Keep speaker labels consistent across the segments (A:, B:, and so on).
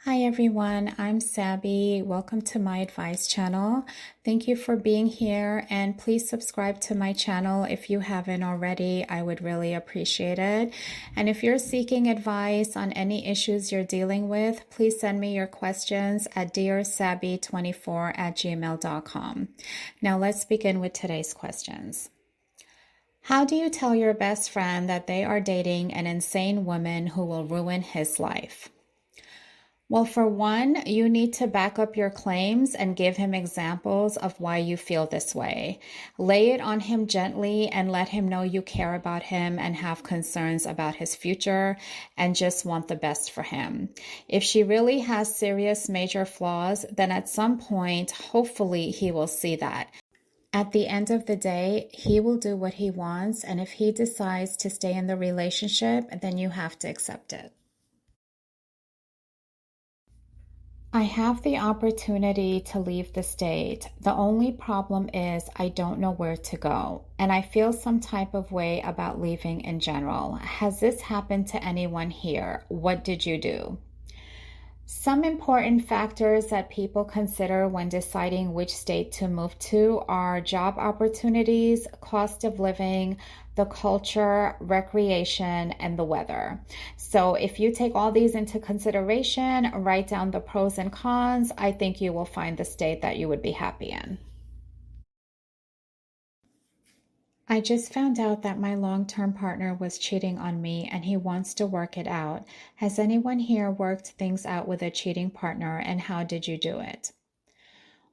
A: Hi everyone, I'm Sabby. Welcome to my advice channel. Thank you for being here and please subscribe to my channel if you haven't already. I would really appreciate it. And if you're seeking advice on any issues you're dealing with, please send me your questions at dearsabby24@gmail.com. Now let's begin with today's questions. How do you tell your best friend that they are dating an insane woman who will ruin his life? Well, for one, you need to back up your claims and give him examples of why you feel this way. Lay it on him gently and let him know you care about him and have concerns about his future and just want the best for him. If she really has serious major flaws, then at some point, hopefully, he will see that. At the end of the day, he will do what he wants, and if he decides to stay in the relationship, then you have to accept it. I have the opportunity to leave the state. The only problem is I don't know where to go, and I feel some type of way about leaving in general. Has this happened to anyone here? What did you do? Some important factors that people consider when deciding which state to move to are job opportunities, cost of living, the culture, recreation, and the weather. So if you take all these into consideration, write down the pros and cons, I think you will find the state that you would be happy in. I just found out that my long-term partner was cheating on me and he wants to work it out. Has anyone here worked things out with a cheating partner and how did you do it?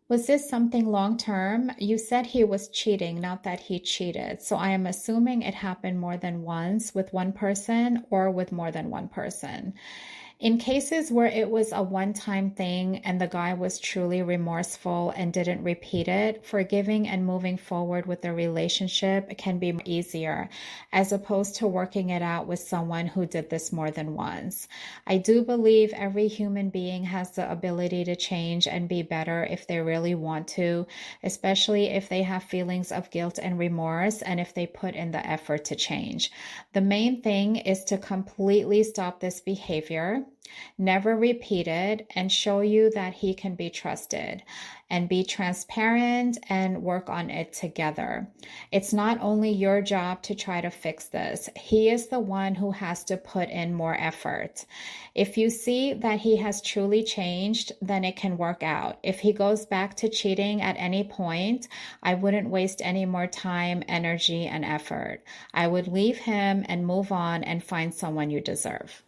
A: Was this something long-term? You said he was cheating, not that he cheated. So I am assuming it happened more than once with one person or with more than one person. In cases where it was a one-time thing and the guy was truly remorseful and didn't repeat it, forgiving and moving forward with the relationship can be easier, as opposed to working it out with someone who did this more than once. I do believe every human being has the ability to change and be better if they really want to, especially if they have feelings of guilt and remorse and if they put in the effort to change. The main thing is to completely stop this behavior, never repeat it, and show you that he can be trusted, and be transparent and work on it together. It's not only your job to try to fix this. He is the one who has to put in more effort. If you see that he has truly changed, then it can work out. If he goes back to cheating at any point, I wouldn't waste any more time, energy, and effort. I would leave him and move on and find someone you deserve.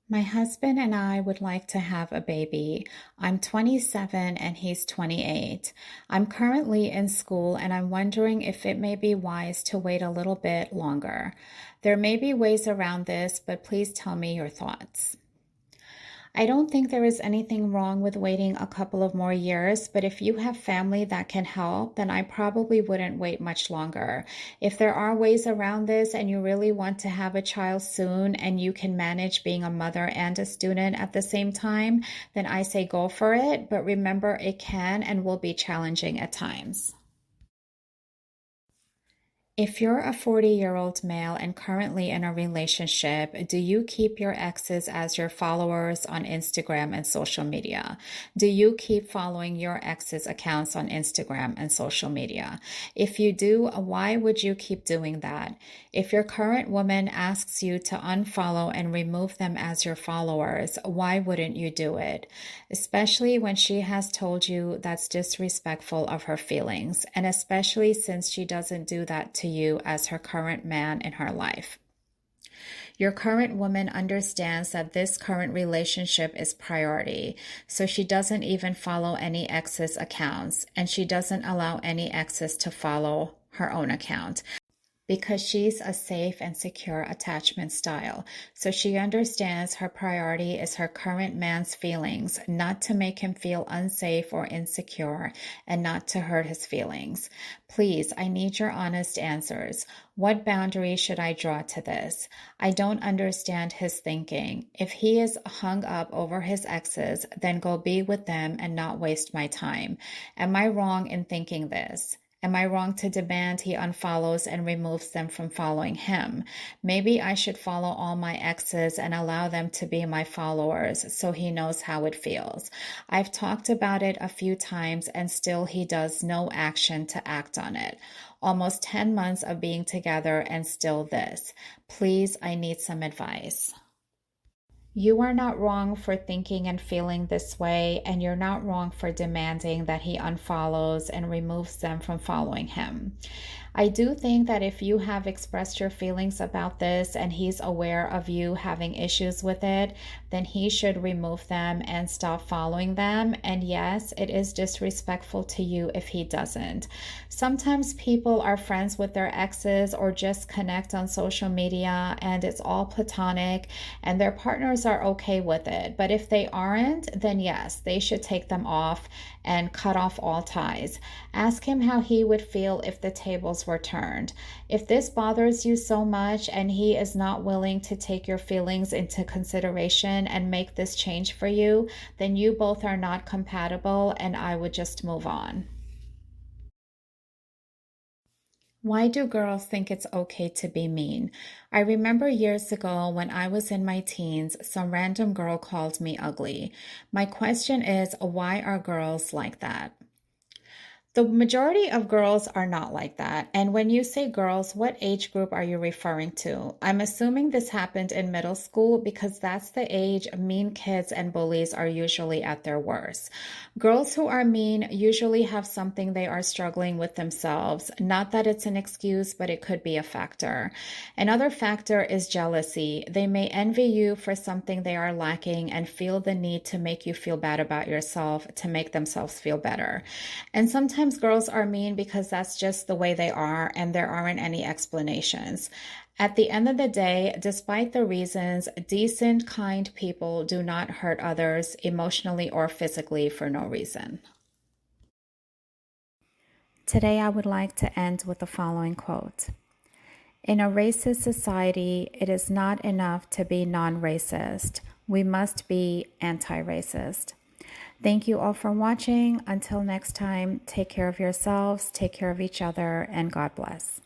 A: My husband and I would like to have a baby. I'm 27 and he's 28. I'm currently in school and I'm wondering if it may be wise to wait a little bit longer. There may be ways around this, but please tell me your thoughts. I don't think there is anything wrong with waiting a couple of more years, but if you have family that can help, then I probably wouldn't wait much longer. If there are ways around this and you really want to have a child soon and you can manage being a mother and a student at the same time, then I say go for it, but remember it can and will be challenging at times. If you're a 40-year-old male and currently in a relationship, do you keep your exes as your followers on Instagram and social media? Do you keep following your exes' accounts on Instagram and social media? If you do, why would you keep doing that? If your current woman asks you to unfollow and remove them as your followers, why wouldn't you do it? Especially when she has told you that's disrespectful of her feelings, and especially since she doesn't do that to you as her current man in her life. Your current woman understands that this current relationship is priority, so she doesn't even follow any ex's accounts, and she doesn't allow any exes to follow her own account, because she's a safe and secure attachment style. So she understands her priority is her current man's feelings, not to make him feel unsafe or insecure, and not to hurt his feelings. Please, I need your honest answers. What boundary should I draw to this? I don't understand his thinking. If he is hung up over his exes, then go be with them and not waste my time. Am I wrong in thinking this? Am I wrong to demand he unfollows and removes them from following him? Maybe I should follow all my exes and allow them to be my followers so he knows how it feels. I've talked about it a few times and still he does no action to act on it. Almost 10 months of being together and still this. Please, I need some advice. You are not wrong for thinking and feeling this way, and you're not wrong for demanding that he unfollows and removes them from following him. I do think that if you have expressed your feelings about this and he's aware of you having issues with it, then he should remove them and stop following them. And yes, it is disrespectful to you if he doesn't. Sometimes people are friends with their exes or just connect on social media and it's all platonic and their partners are okay with it. But if they aren't, then yes, they should take them off and cut off all ties. Ask him how he would feel if the tables were turned. If this bothers you so much and he is not willing to take your feelings into consideration and make this change for you, then you both are not compatible and I would just move on. Why do girls think it's okay to be mean? I remember years ago when I was in my teens, some random girl called me ugly. My question is, why are girls like that? The majority of girls are not like that. And when you say girls, what age group are you referring to? I'm assuming this happened in middle school because that's the age mean kids and bullies are usually at their worst. Girls who are mean usually have something they are struggling with themselves. Not that it's an excuse, but it could be a factor. Another factor is jealousy. They may envy you for something they are lacking and feel the need to make you feel bad about yourself to make themselves feel better. And sometimes girls are mean because that's just the way they are and there aren't any explanations. At the end of the day, despite the reasons, decent, kind people do not hurt others emotionally or physically for no reason. Today, I would like to end with the following quote. In a racist society, it is not enough to be non-racist. We must be anti-racist. Thank you all for watching. Until next time, take care of yourselves, take care of each other, and God bless.